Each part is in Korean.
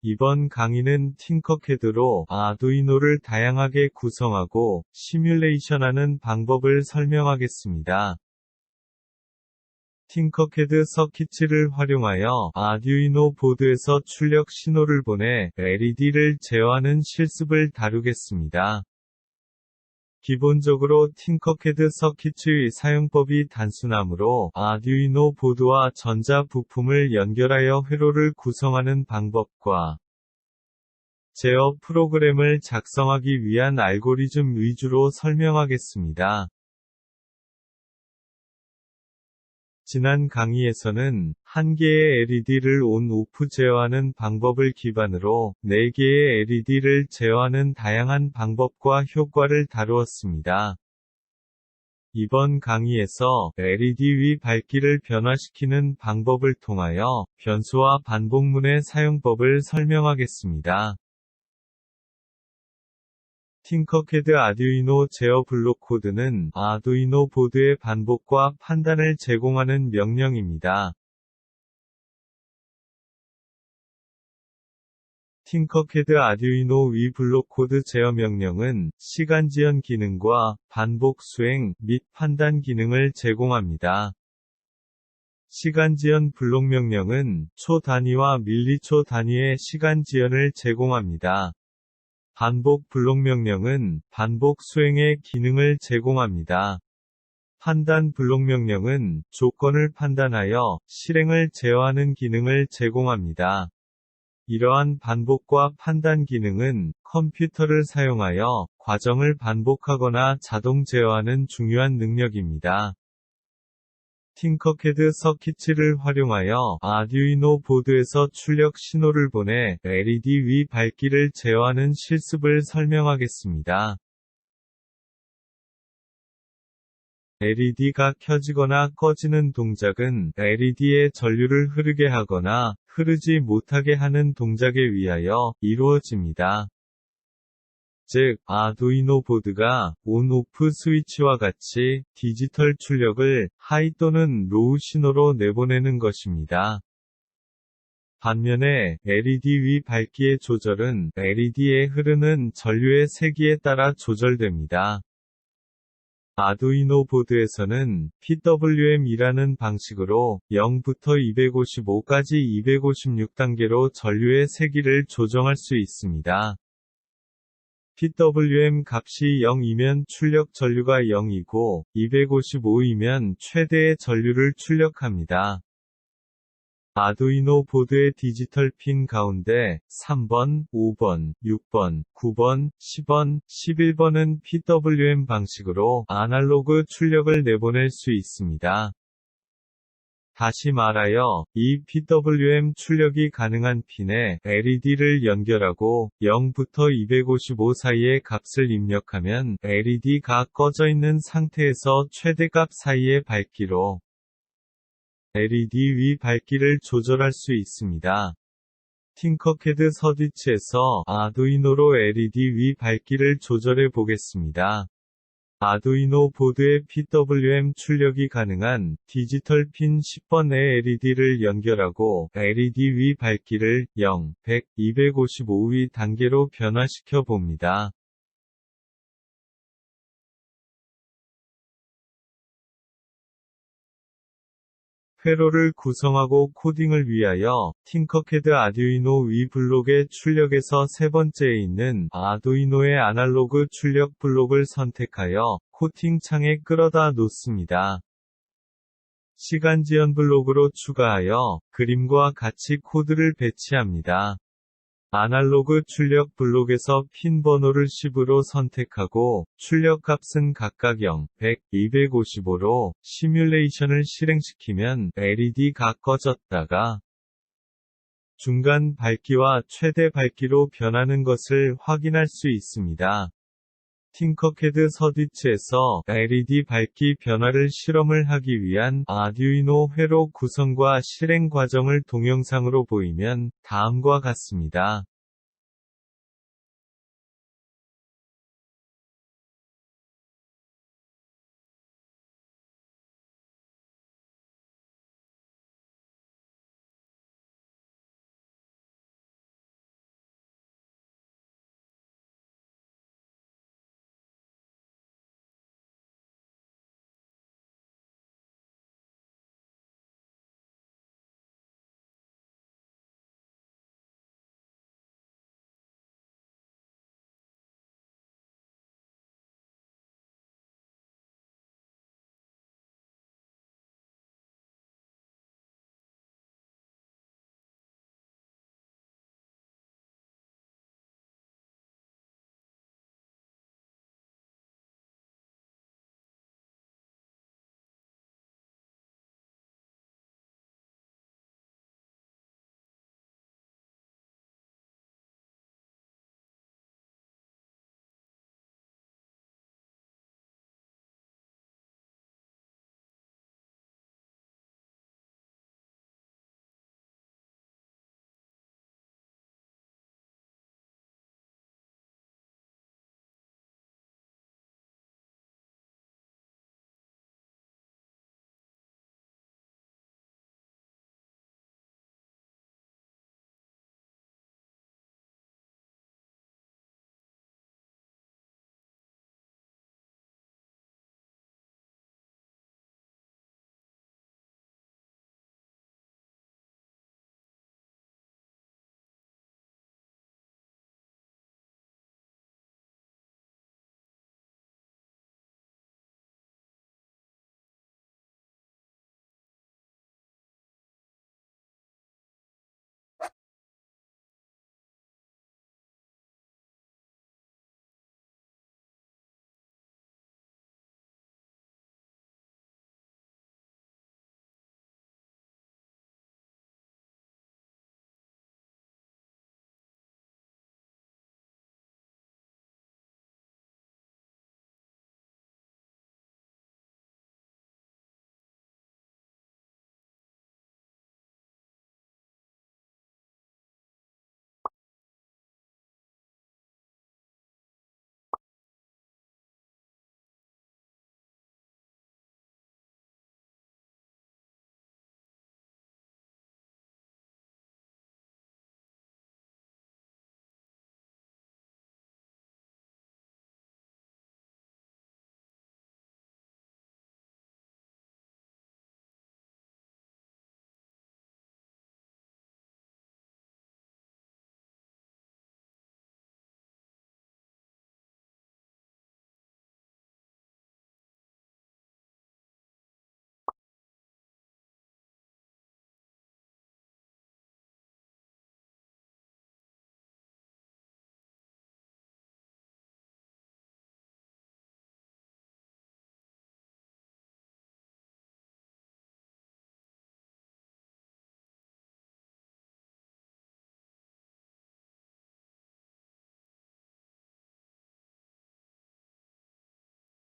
이번 강의는 팅커캐드로 아두이노를 다양하게 구성하고 시뮬레이션하는 방법을 설명하겠습니다. 팅커캐드 서킷을 활용하여 아두이노 보드에서 출력 신호를 보내 LED를 제어하는 실습을 다루겠습니다. 기본적으로 팅커캐드 서킷의 사용법이 단순하므로 아두이노 보드와 전자 부품을 연결하여 회로를 구성하는 방법과 제어 프로그램을 작성하기 위한 알고리즘 위주로 설명하겠습니다. 지난 강의에서는 한 개의 LED를 ON/OFF 제어하는 방법을 기반으로 4개의 LED를 제어하는 다양한 방법과 효과를 다루었습니다. 이번 강의에서 LED의 밝기를 변화시키는 방법을 통하여 변수와 반복문의 사용법을 설명하겠습니다. 팅커캐드 아두이노 제어 블록 코드는 아두이노 보드의 반복과 판단을 제공하는 명령입니다. 팅커캐드 아두이노 위 블록 코드 제어 명령은 시간 지연 기능과 반복 수행 및 판단 기능을 제공합니다. 시간 지연 블록 명령은 초 단위와 밀리초 단위의 시간 지연을 제공합니다. 반복 블록 명령은 반복 수행의 기능을 제공합니다. 판단 블록 명령은 조건을 판단하여 실행을 제어하는 기능을 제공합니다. 이러한 반복과 판단 기능은 컴퓨터를 사용하여 과정을 반복하거나 자동 제어하는 중요한 능력입니다. 팅커캐드 서킷을 활용하여 아두이노 보드에서 출력 신호를 보내 LED 위 밝기를 제어하는 실습을 설명하겠습니다. LED가 켜지거나 꺼지는 동작은 LED의 전류를 흐르게 하거나 흐르지 못하게 하는 동작에 의하여 이루어집니다. 즉, 아두이노 보드가 ON/OFF 스위치와 같이 디지털 출력을 하이 또는 로우 신호로 내보내는 것입니다. 반면에 LED 위 밝기의 조절은 LED에 흐르는 전류의 세기에 따라 조절됩니다. 아두이노 보드에서는 PWM이라는 방식으로 0부터 255까지 256단계로 전류의 세기를 조정할 수 있습니다. PWM 값이 0이면 출력 전류가 0이고 255이면 최대의 전류를 출력합니다. 아두이노 보드의 디지털 핀 가운데 3번, 5번, 6번, 9번, 10번, 11번은 PWM 방식으로 아날로그 출력을 내보낼 수 있습니다. 다시 말하여, 이 PWM 출력이 가능한 핀에 LED를 연결하고 0부터 255 사이의 값을 입력하면 LED가 꺼져 있는 상태에서 최대값 사이의 밝기로 LED 위 밝기를 조절할 수 있습니다. 팅커캐드 서디치에서 아두이노로 LED 위 밝기를 조절해 보겠습니다. 아두이노 보드에 PWM 출력이 가능한 디지털 핀 10번의 LED를 연결하고 LED 위 밝기를 0, 100, 255위 단계로 변화시켜 봅니다. 회로를 구성하고 코딩을 위하여 팅커캐드 아두이노 위 블록의 출력에서 세 번째에 있는 아두이노의 아날로그 출력 블록을 선택하여 코팅 창에 끌어다 놓습니다. 시간 지연 블록으로 추가하여 그림과 같이 코드를 배치합니다. 아날로그 출력 블록에서 핀 번호를 10으로 선택하고 출력 값은 각각 0, 100, 255로 시뮬레이션을 실행시키면 LED가 꺼졌다가 중간 밝기와 최대 밝기로 변하는 것을 확인할 수 있습니다. 팅커캐드 서디치에서 LED 밝기 변화를 실험을 하기 위한 아두이노 회로 구성과 실행 과정을 동영상으로 보이면 다음과 같습니다.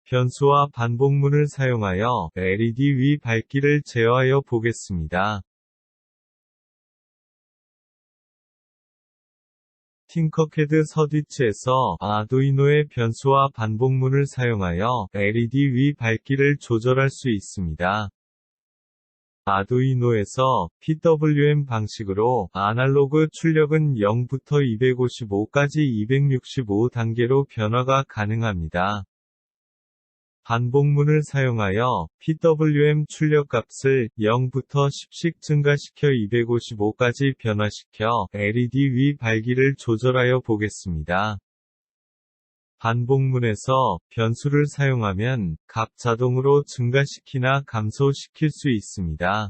변수와 반복문을 사용하여 LED 위 밝기를 제어하여 보겠습니다. 팅커캐드 서디츠에서 아두이노의 변수와 반복문을 사용하여 LED 위 밝기를 조절할 수 있습니다. 아두이노에서 PWM 방식으로 아날로그 출력은 0부터 255까지 265단계로 변화가 가능합니다. 반복문을 사용하여 PWM 출력값을 0부터 10씩 증가시켜 255까지 변화시켜 LED 위 밝기를 조절하여 보겠습니다. 반복문에서 변수를 사용하면 값 자동으로 증가시키나 감소시킬 수 있습니다.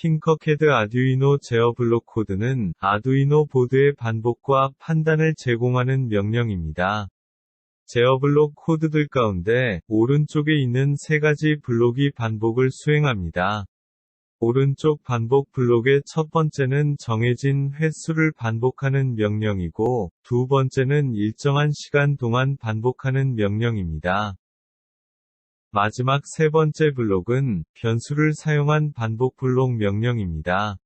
팅커캐드 아두이노 제어 블록 코드는 아두이노 보드의 반복과 판단을 제공하는 명령입니다. 제어 블록 코드들 가운데 오른쪽에 있는 세 가지 블록이 반복을 수행합니다. 오른쪽 반복 블록의 첫 번째는 정해진 횟수를 반복하는 명령이고, 두 번째는 일정한 시간 동안 반복하는 명령입니다. 마지막 세 번째 블록은 변수를 사용한 반복 블록 명령입니다.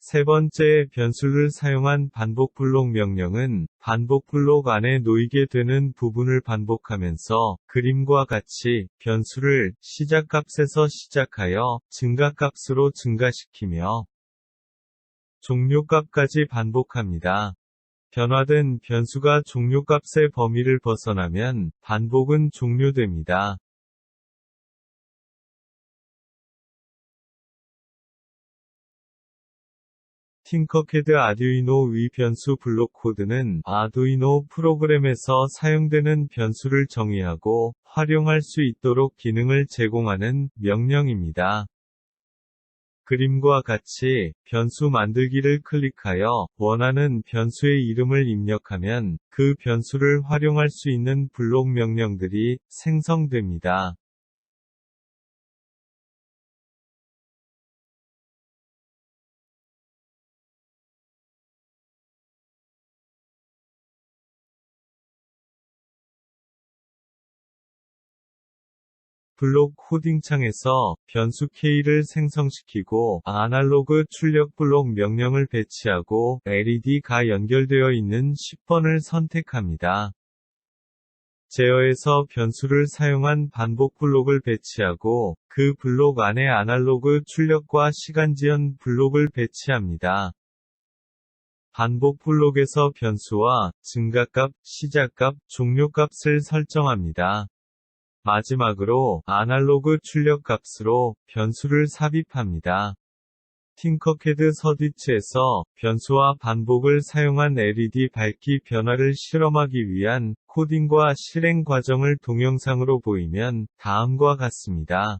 세 번째 변수를 사용한 반복 블록 명령은 반복 블록 안에 놓이게 되는 부분을 반복하면서 그림과 같이 변수를 시작값에서 시작하여 증가값으로 증가시키며 종료값까지 반복합니다. 변화된 변수가 종료값의 범위를 벗어나면 반복은 종료됩니다. 팅커캐드 아두이노 위 변수 블록 코드는 아두이노 프로그램에서 사용되는 변수를 정의하고 활용할 수 있도록 기능을 제공하는 명령입니다. 그림과 같이 변수 만들기를 클릭하여 원하는 변수의 이름을 입력하면 그 변수를 활용할 수 있는 블록 명령들이 생성됩니다. 블록 코딩 창에서 변수 K를 생성시키고 아날로그 출력 블록 명령을 배치하고 LED가 연결되어 있는 10번을 선택합니다. 제어에서 변수를 사용한 반복 블록을 배치하고 그 블록 안에 아날로그 출력과 시간 지연 블록을 배치합니다. 반복 블록에서 변수와 증가값, 시작값, 종료값을 설정합니다. 마지막으로 아날로그 출력 값으로 변수를 삽입합니다. 팅커캐드 서디츠에서 변수와 반복을 사용한 LED 밝기 변화를 실험하기 위한 코딩과 실행 과정을 동영상으로 보이면 다음과 같습니다.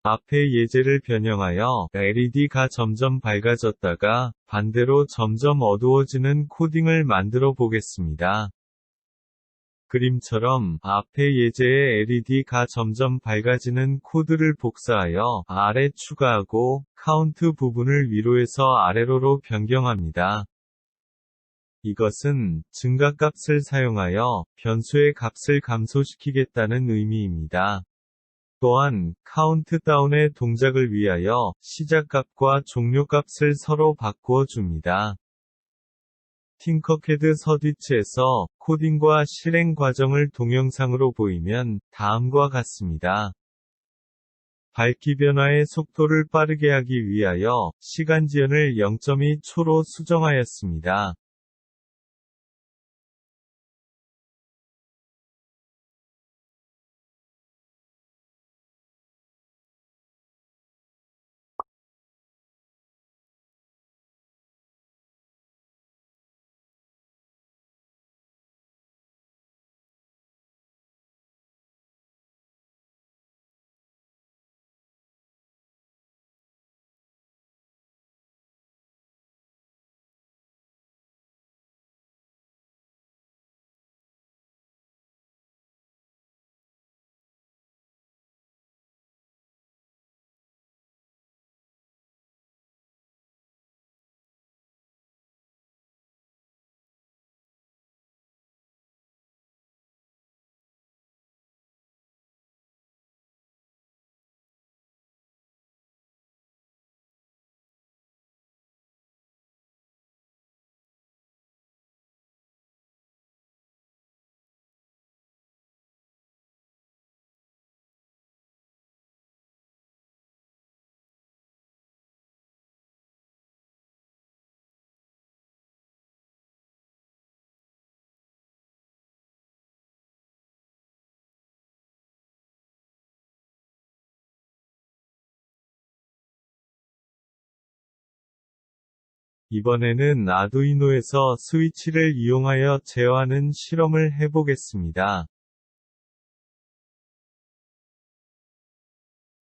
앞의 예제를 변형하여 LED가 점점 밝아졌다가 반대로 점점 어두워지는 코딩을 만들어 보겠습니다. 그림처럼 앞의 예제의 LED가 점점 밝아지는 코드를 복사하여 아래 추가하고 카운트 부분을 위로에서 아래로로 변경합니다. 이것은 증가값을 사용하여 변수의 값을 감소시키겠다는 의미입니다. 또한 카운트다운의 동작을 위하여 시작값과 종료값을 서로 바꾸어 줍니다. 팅커캐드 서디츠에서 코딩과 실행 과정을 동영상으로 보이면 다음과 같습니다. 밝기 변화의 속도를 빠르게 하기 위하여 시간 지연을 0.2초로 수정하였습니다. 이번에는 아두이노에서 스위치를 이용하여 제어하는 실험을 해보겠습니다.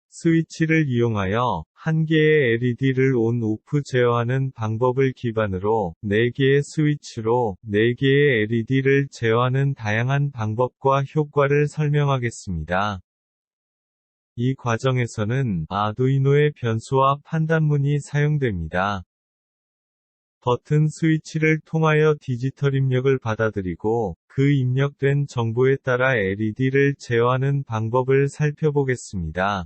스위치를 이용하여 한 개의 LED를 ON/OFF 제어하는 방법을 기반으로 4개의 스위치로 4개의 LED를 제어하는 다양한 방법과 효과를 설명하겠습니다. 이 과정에서는 아두이노의 변수와 판단문이 사용됩니다. 버튼 스위치를 통하여 디지털 입력을 받아들이고 그 입력된 정보에 따라 LED를 제어하는 방법을 살펴보겠습니다.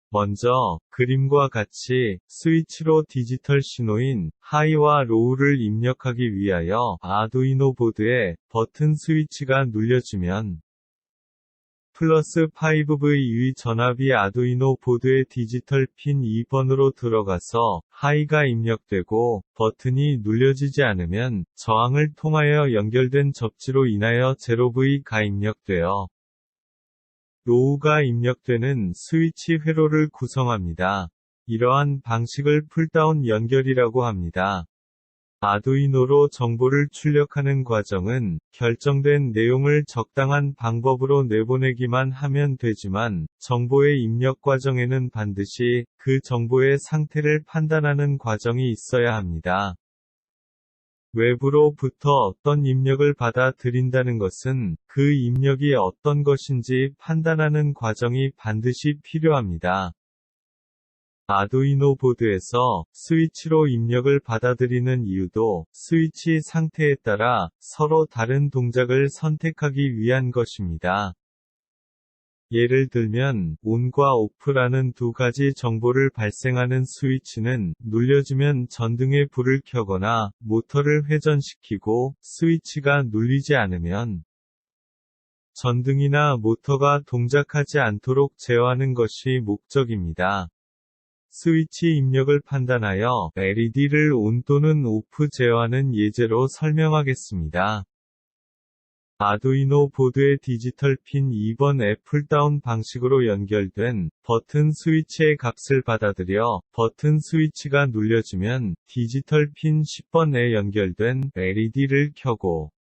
먼저 그림과 같이 스위치로 디지털 신호인 하이와 로우를 입력하기 위하여 아두이노 보드에 버튼 스위치가 눌려지면 플러스 5V 전압이 아두이노 보드의 디지털 핀 2번으로 들어가서 하이가 입력되고 버튼이 눌려지지 않으면 저항을 통하여 연결된 접지로 인하여 0V가 입력되어 로우가 입력되는 스위치 회로를 구성합니다. 이러한 방식을 풀다운 연결이라고 합니다. 아두이노로 정보를 출력하는 과정은 결정된 내용을 적당한 방법으로 내보내기만 하면 되지만 정보의 입력 과정에는 반드시 그 정보의 상태를 판단하는 과정이 있어야 합니다. 외부로부터 어떤 입력을 받아들인다는 것은 그 입력이 어떤 것인지 판단하는 과정이 반드시 필요합니다. 아두이노 보드에서 스위치로 입력을 받아들이는 이유도 스위치 상태에 따라 서로 다른 동작을 선택하기 위한 것입니다. 예를 들면 ON과 OFF라는 두 가지 정보를 발생하는 스위치는 눌려지면 전등의 불을 켜거나 모터를 회전시키고 스위치가 눌리지 않으면 전등이나 모터가 동작하지 않도록 제어하는 것이 목적입니다. 스위치 입력을 판단하여 LED를 ON 또는 OFF 제어하는 예제로 설명하겠습니다. 아두이노 보드의 디지털 핀 2번 애플다운 방식으로 연결된 버튼 스위치의 값을 받아들여 버튼 스위치가 눌려지면 디지털 핀 10번에 연결된 LED를 켜고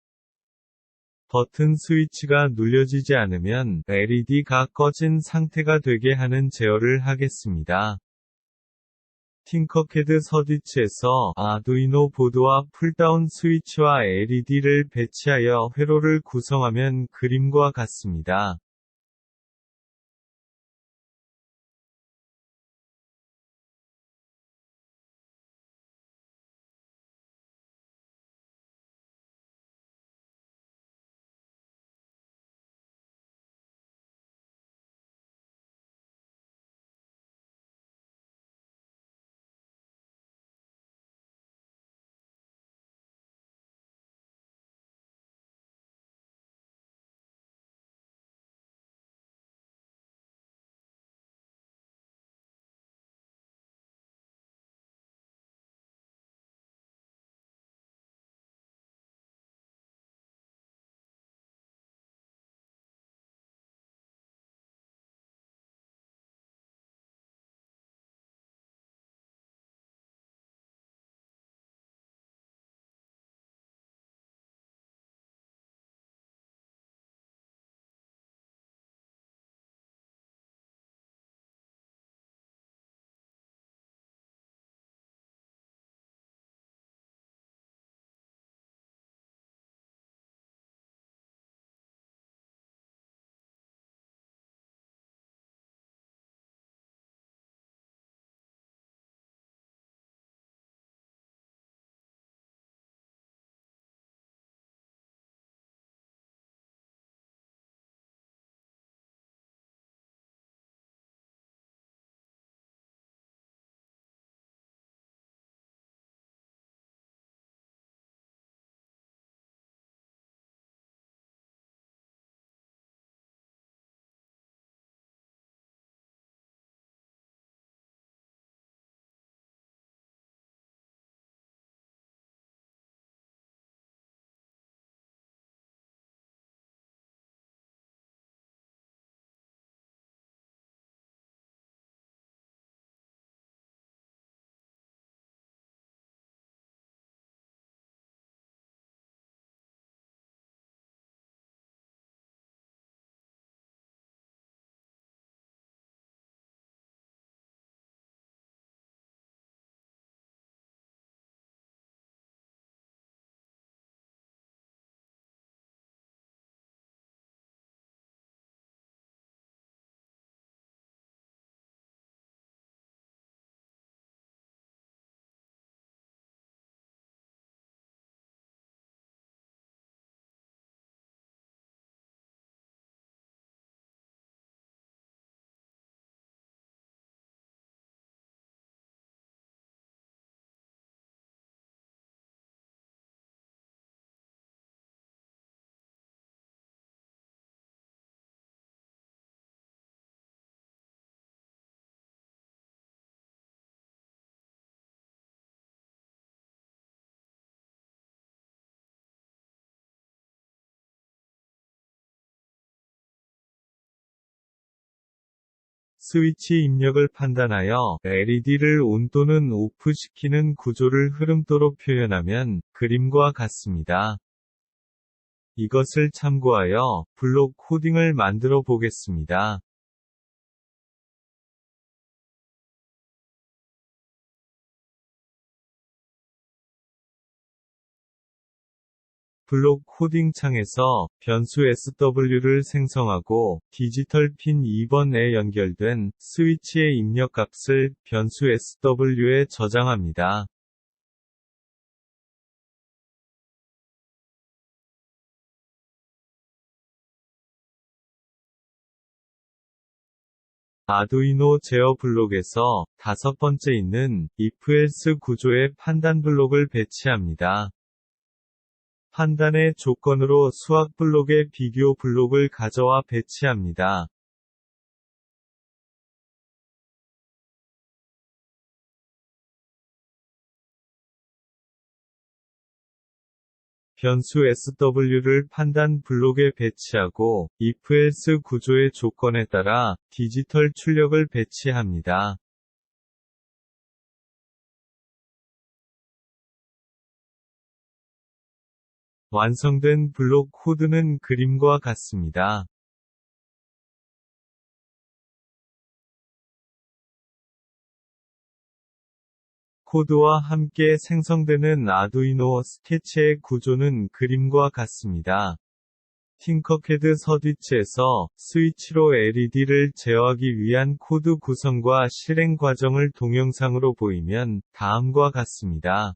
버튼 스위치가 눌려지지 않으면 LED가 꺼진 상태가 되게 하는 제어를 하겠습니다. 팅커캐드 서디치에서 아두이노 보드와 풀다운 스위치와 LED를 배치하여 회로를 구성하면 그림과 같습니다. 스위치 입력을 판단하여 LED를 온 또는 오프시키는 구조를 흐름도로 표현하면 그림과 같습니다. 이것을 참고하여 블록 코딩을 만들어 보겠습니다. 블록 코딩 창에서 변수 SW를 생성하고 디지털 핀 2번에 연결된 스위치의 입력값을 변수 SW에 저장합니다. 아두이노 제어 블록에서 다섯 번째 있는 if-else 구조의 판단 블록을 배치합니다. 판단의 조건으로 수학 블록의 비교 블록을 가져와 배치합니다. 변수 SW를 판단 블록에 배치하고 if-else 구조의 조건에 따라 디지털 출력을 배치합니다. 완성된 블록 코드는 그림과 같습니다. 코드와 함께 생성되는 아두이노 스케치의 구조는 그림과 같습니다. 팅커캐드 서비스에서 스위치로 LED를 제어하기 위한 코드 구성과 실행 과정을 동영상으로 보이면 다음과 같습니다.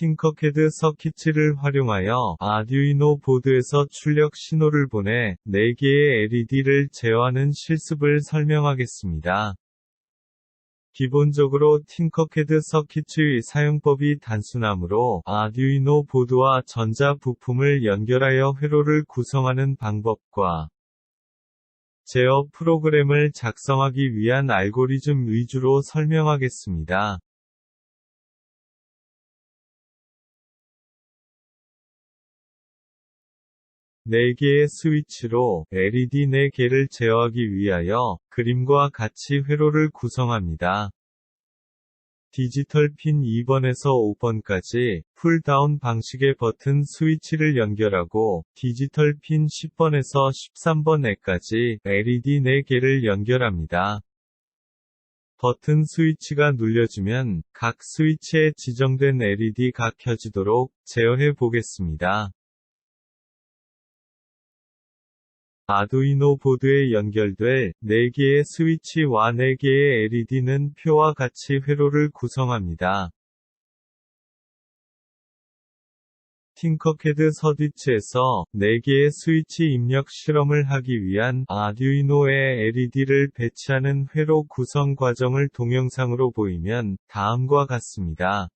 팅커캐드 서킷을 활용하여 아두이노 보드에서 출력 신호를 보내 4개의 LED를 제어하는 실습을 설명하겠습니다. 기본적으로 팅커캐드 서킷의 사용법이 단순하므로 아두이노 보드와 전자 부품을 연결하여 회로를 구성하는 방법과 제어 프로그램을 작성하기 위한 알고리즘 위주로 설명하겠습니다. 4개의 스위치로 LED 4개를 제어하기 위하여 그림과 같이 회로를 구성합니다. 디지털 핀 2번에서 5번까지 풀다운 방식의 버튼 스위치를 연결하고 디지털 핀 10번에서 13번에까지 LED 4개를 연결합니다. 버튼 스위치가 눌려지면 각 스위치에 지정된 LED가 켜지도록 제어해 보겠습니다. 아두이노 보드에 연결될 4개의 스위치와 4개의 LED는 표와 같이 회로를 구성합니다. 팅커캐드 서비스에서 4개의 스위치 입력 실험을 하기 위한 아두이노에 LED를 배치하는 회로 구성 과정을 동영상으로 보이면 다음과 같습니다.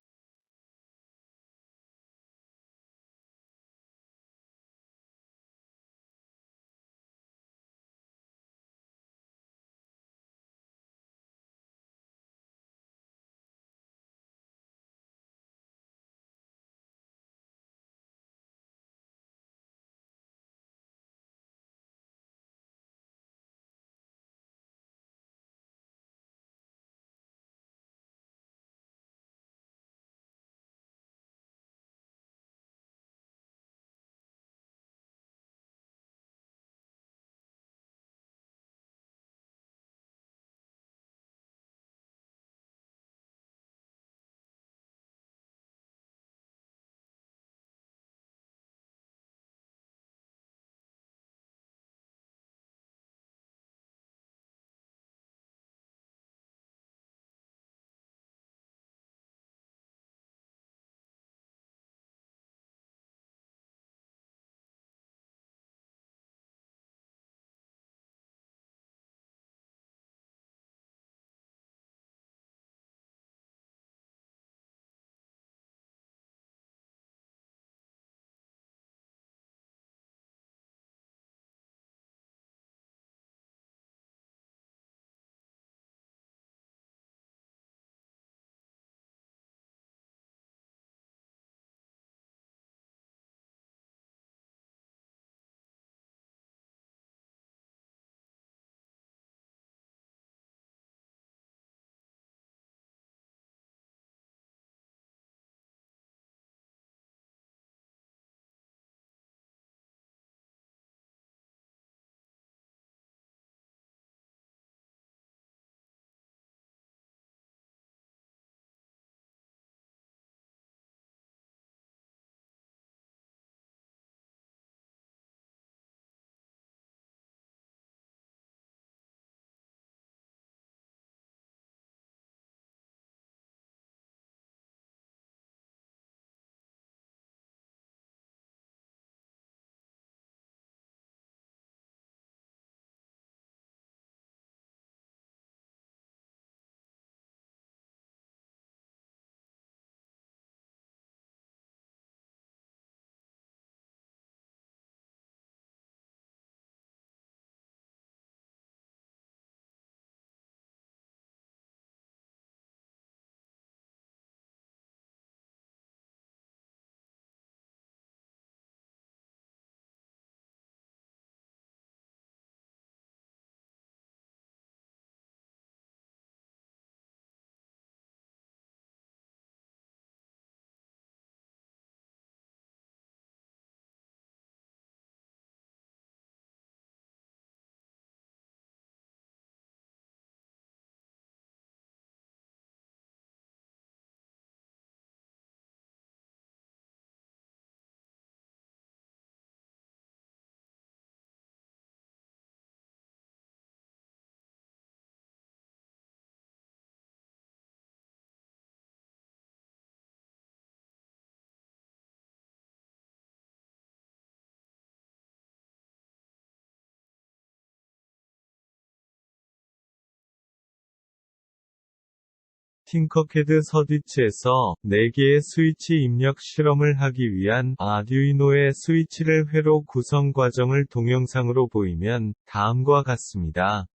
팅커캐드 서디츠에서 4개의 스위치 입력 실험을 하기 위한 아듀이노의 스위치를 회로 구성 과정을 동영상으로 보이면 다음과 같습니다.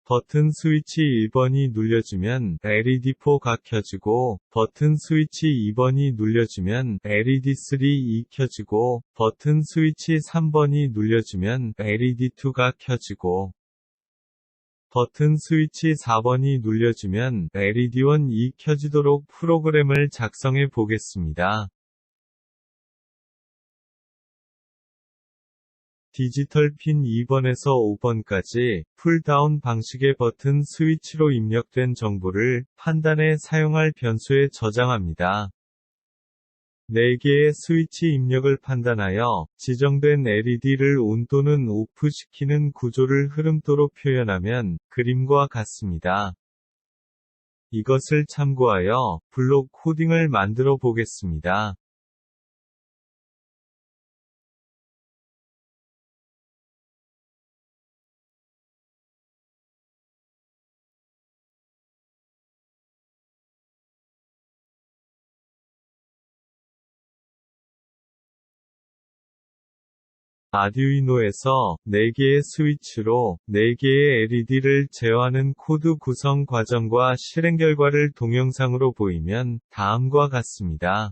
버튼 스위치 1번이 눌려지면 LED4가 켜지고, 버튼 스위치 2번이 눌려지면 LED3이 켜지고, 버튼 스위치 3번이 눌려지면 LED2가 켜지고, 버튼 스위치 4번이 눌려지면 LED1이 켜지도록 프로그램을 작성해 보겠습니다. 디지털 핀 2번에서 5번까지 풀다운 방식의 버튼 스위치로 입력된 정보를 판단에 사용할 변수에 저장합니다. 4개의 스위치 입력을 판단하여 지정된 LED를 ON 또는 OFF 시키는 구조를 흐름도로 표현하면 그림과 같습니다. 이것을 참고하여 블록 코딩을 만들어 보겠습니다. 아듀이노에서 4개의 스위치로 4개의 LED를 제어하는 코드 구성 과정과 실행 결과를 동영상으로 보이면 다음과 같습니다.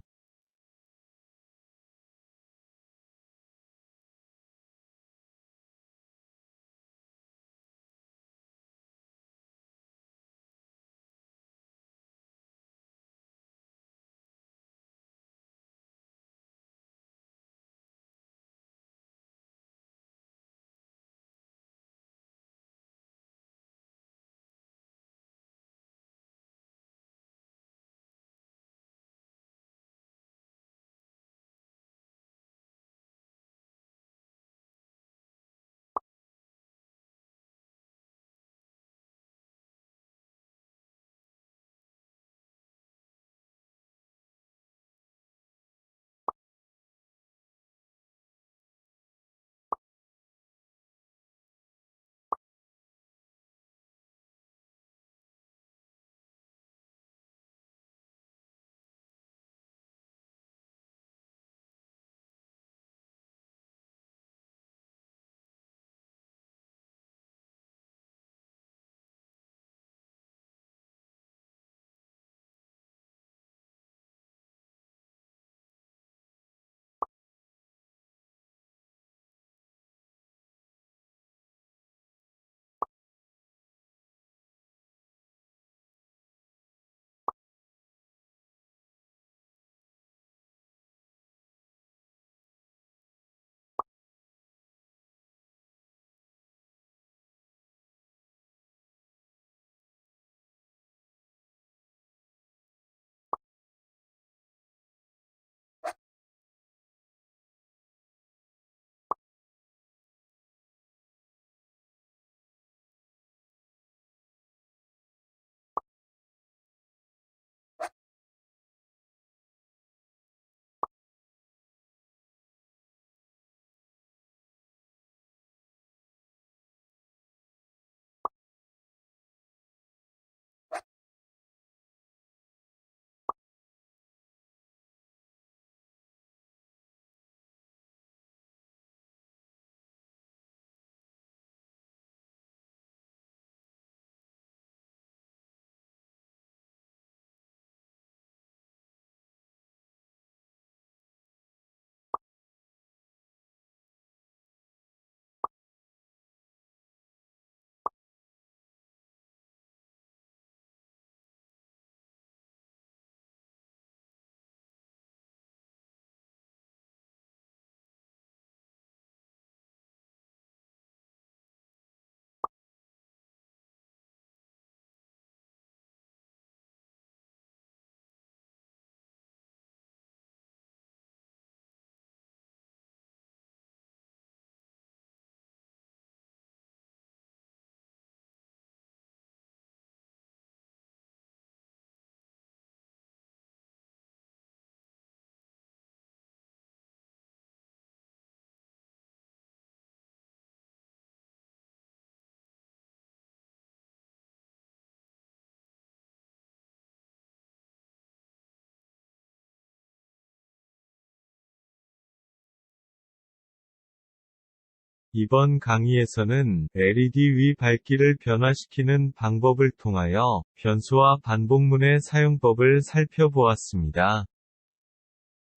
이번 강의에서는 LED 위 밝기를 변화시키는 방법을 통하여 변수와 반복문의 사용법을 살펴보았습니다.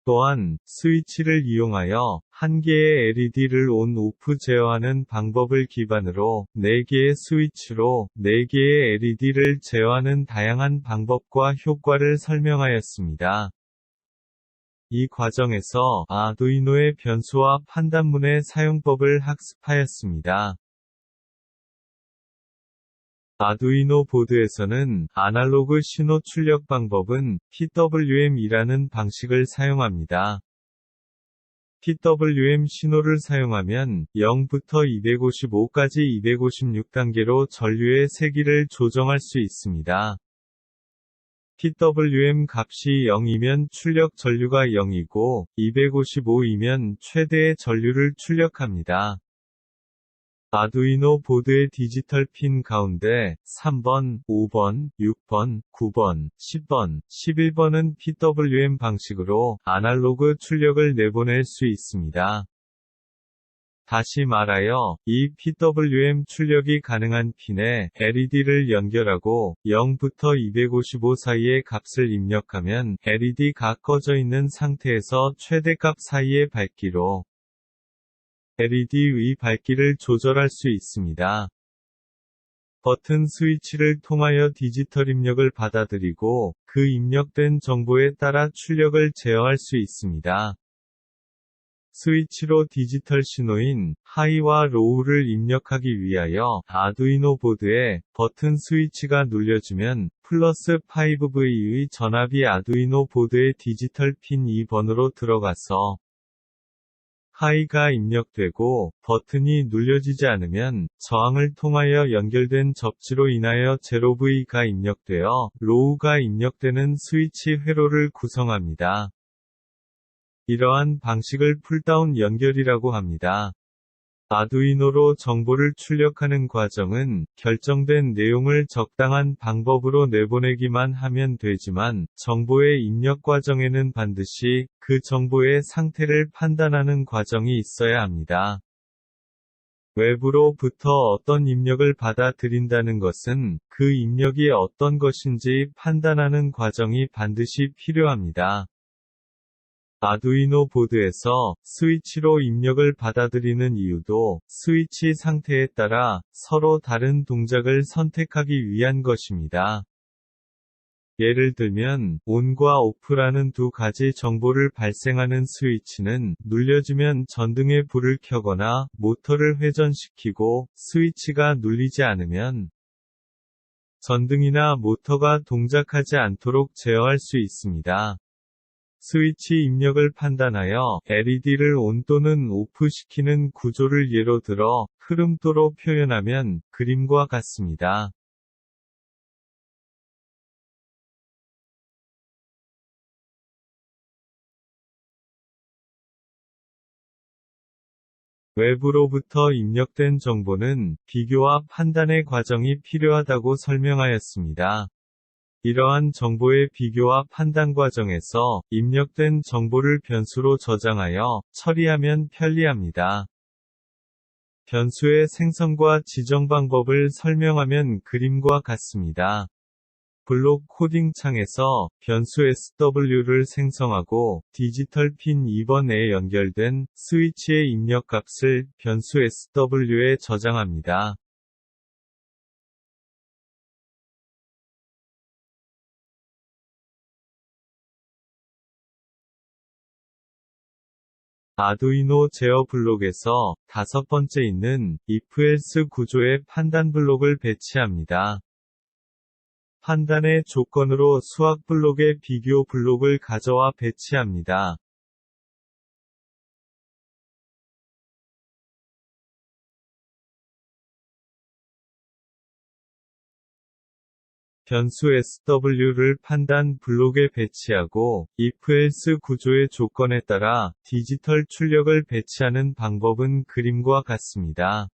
또한 스위치를 이용하여 한 개의 LED를 ON/OFF 제어하는 방법을 기반으로 4개의 스위치로 4개의 LED를 제어하는 다양한 방법과 효과를 설명하였습니다. 이 과정에서 아두이노의 변수와 판단문의 사용법을 학습하였습니다. 아두이노 보드에서는 아날로그 신호 출력 방법은 PWM이라는 방식을 사용합니다. PWM 신호를 사용하면 0부터 255까지 256단계로 전류의 세기를 조정할 수 있습니다. PWM 값이 0이면 출력 전류가 0이고 255이면 최대의 전류를 출력합니다. 아두이노 보드의 디지털 핀 가운데 3번, 5번, 6번, 9번, 10번, 11번은 PWM 방식으로 아날로그 출력을 내보낼 수 있습니다. 다시 말하여 이 PWM 출력이 가능한 핀에 LED를 연결하고 0부터 255 사이의 값을 입력하면 LED가 꺼져 있는 상태에서 최대값 사이의 밝기로 LED의 밝기를 조절할 수 있습니다. 버튼 스위치를 통하여 디지털 입력을 받아들이고 그 입력된 정보에 따라 출력을 제어할 수 있습니다. 스위치로 디지털 신호인 하이와 로우를 입력하기 위하여 아두이노 보드에 버튼 스위치가 눌려지면 플러스 5V의 전압이 아두이노 보드의 디지털 핀 2번으로 들어가서 하이가 입력되고 버튼이 눌려지지 않으면 저항을 통하여 연결된 접지로 인하여 0V가 입력되어 로우가 입력되는 스위치 회로를 구성합니다. 이러한 방식을 풀다운 연결이라고 합니다. 아두이노로 정보를 출력하는 과정은 결정된 내용을 적당한 방법으로 내보내기만 하면 되지만 정보의 입력 과정에는 반드시 그 정보의 상태를 판단하는 과정이 있어야 합니다. 외부로부터 어떤 입력을 받아들인다는 것은 그 입력이 어떤 것인지 판단하는 과정이 반드시 필요합니다. 아두이노 보드에서 스위치로 입력을 받아들이는 이유도 스위치 상태에 따라 서로 다른 동작을 선택하기 위한 것입니다. 예를 들면 ON과 OFF라는 두 가지 정보를 발생하는 스위치는 눌려지면 전등의 불을 켜거나 모터를 회전시키고 스위치가 눌리지 않으면 전등이나 모터가 동작하지 않도록 제어할 수 있습니다. 스위치 입력을 판단하여 LED를 ON 또는 OFF 시키는 구조를 예로 들어 흐름도로 표현하면 그림과 같습니다. 외부로부터 입력된 정보는 비교와 판단의 과정이 필요하다고 설명하였습니다. 이러한 정보의 비교와 판단 과정에서 입력된 정보를 변수로 저장하여 처리하면 편리합니다. 변수의 생성과 지정 방법을 설명하면 그림과 같습니다. 블록 코딩 창에서 변수 SW를 생성하고 디지털 핀 2번에 연결된 스위치의 입력값을 변수 SW에 저장합니다. 아두이노 제어 블록에서 5번째 있는 if-else 구조의 판단 블록을 배치합니다. 판단의 조건으로 수학 블록의 비교 블록을 가져와 배치합니다. 변수 SW를 판단 블록에 배치하고 if-else 구조의 조건에 따라 디지털 출력을 배치하는 방법은 그림과 같습니다.